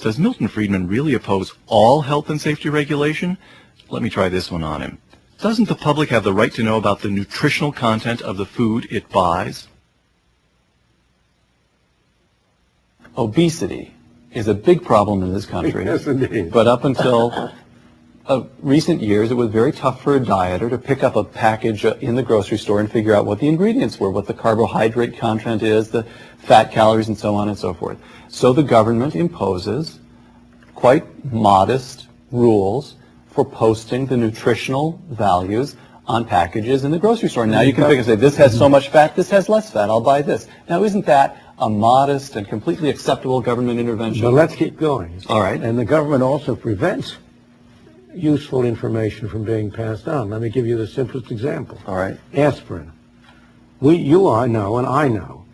Does Milton Friedman really oppose all health and safety regulation? Let me try this one on him. Doesn't the public have the right to know about the nutritional content of the food it buys? Obesity is a big problem in this country. Yes, indeed. But up until recent years, it was very tough for a dieter to pick up a package in the grocery store and figure out what the ingredients were, what the carbohydrate content is, the fat calories, and so on and so forth. So the government imposes quite modest rules for posting the nutritional values on packages in the grocery store. Now you can pick and say, this has so much fat, this has less fat, I'll buy this. Now isn't that a modest and completely acceptable government intervention? But let's keep going. All right. And the government also prevents useful information from being passed on. Let me give you the simplest example. All right. Aspirin. You know, and I know,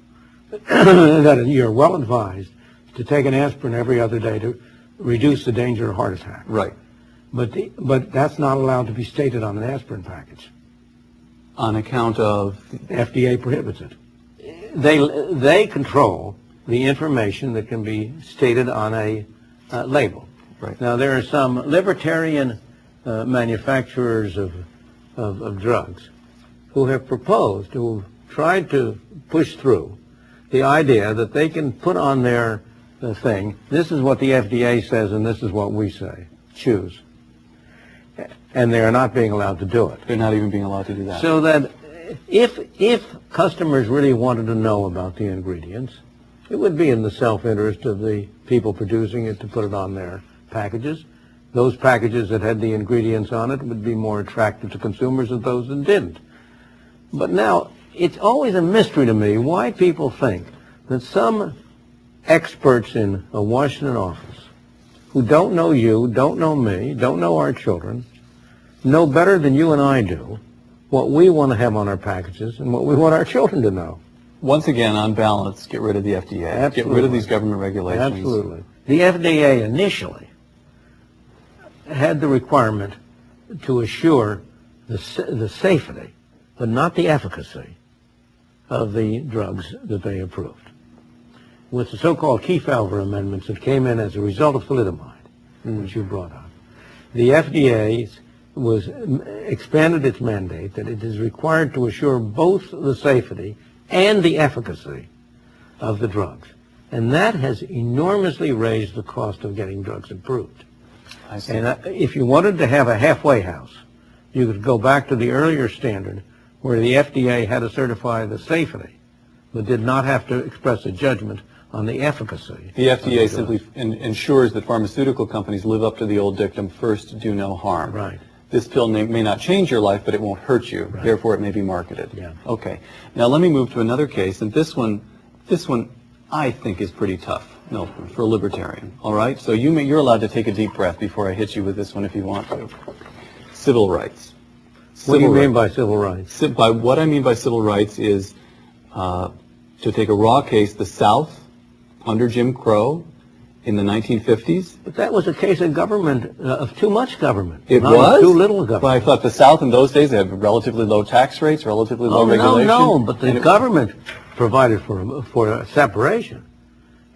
that you're well advised to take an aspirin every other day to reduce the danger of heart attack. Right. But that's not allowed to be stated on an aspirin package. On account of? FDA prohibits it. They control the information that can be stated on a label. Right. Now, there are some libertarian manufacturers of drugs who have proposed, who have tried to push through the idea that they can put on their thing, this is what the FDA says and this is what we say. Choose. And they are not being allowed to do it. They're not even being allowed to do that. So that if customers really wanted to know about the ingredients, it would be in the self-interest of the people producing it to put it on their packages. Those packages that had the ingredients on it would be more attractive to consumers than those that didn't. But now, it's always a mystery to me why people think that some experts in a Washington office who don't know you, don't know me, don't know our children, know better than you and I do what we want to have on our packages and what we want our children to know. Once again, on balance, get rid of the FDA. Absolutely. Get rid of these government regulations. Absolutely. The FDA initially had the requirement to assure the safety, but not the efficacy, of the drugs that they approved. With the so-called Kefauver amendments that came in as a result of thalidomide, which you brought up, the FDA expanded its mandate that it is required to assure both the safety and the efficacy of the drugs. And that has enormously raised the cost of getting drugs approved. I see. And if you wanted to have a halfway house, you could go back to the earlier standard where the FDA had to certify the safety, but did not have to express a judgment on the efficacy. The FDA simply ensures that pharmaceutical companies live up to the old dictum, first do no harm. Right. This pill may not change your life, but it won't hurt you. Right. Therefore, it may be marketed. Yeah. Okay. Now, let me move to another case, and this one I think is pretty tough, Milton, for a libertarian. All right? So you're allowed to take a deep breath before I hit you with this one if you want to. Civil rights. What do you mean by civil rights? What I mean by civil rights is to take a raw case, the South, under Jim Crow, in the 1950s. But that was a case of government, of too much government. It not was? Too little government. Well, I thought the South in those days, they had relatively low tax rates, relatively low regulation. No, but the government provided for a separation.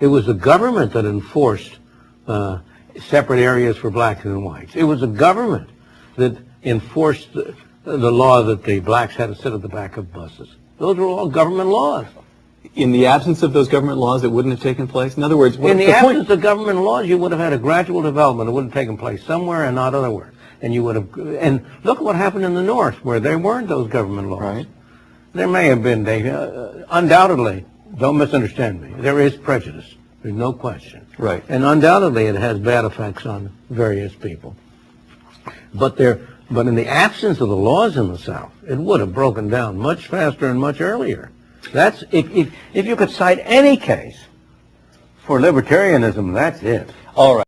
It was the government that enforced separate areas for blacks and whites. It was the government that enforced the law that the blacks had to sit at the back of buses. Those were all government laws. In the absence of those government laws, it wouldn't have taken place? In other words, in the absence of government laws, you would have had a gradual development. It would have taken place somewhere and not otherwhere. And you would have, and look what happened in the North, where there weren't those government laws. Right. There may have been, undoubtedly, don't misunderstand me, there is prejudice. There's no question. Right. And undoubtedly it has bad effects on various people. But in the absence of the laws in the South, it would have broken down much faster and much earlier. That's, if you could cite any case for libertarianism, that's it. All right.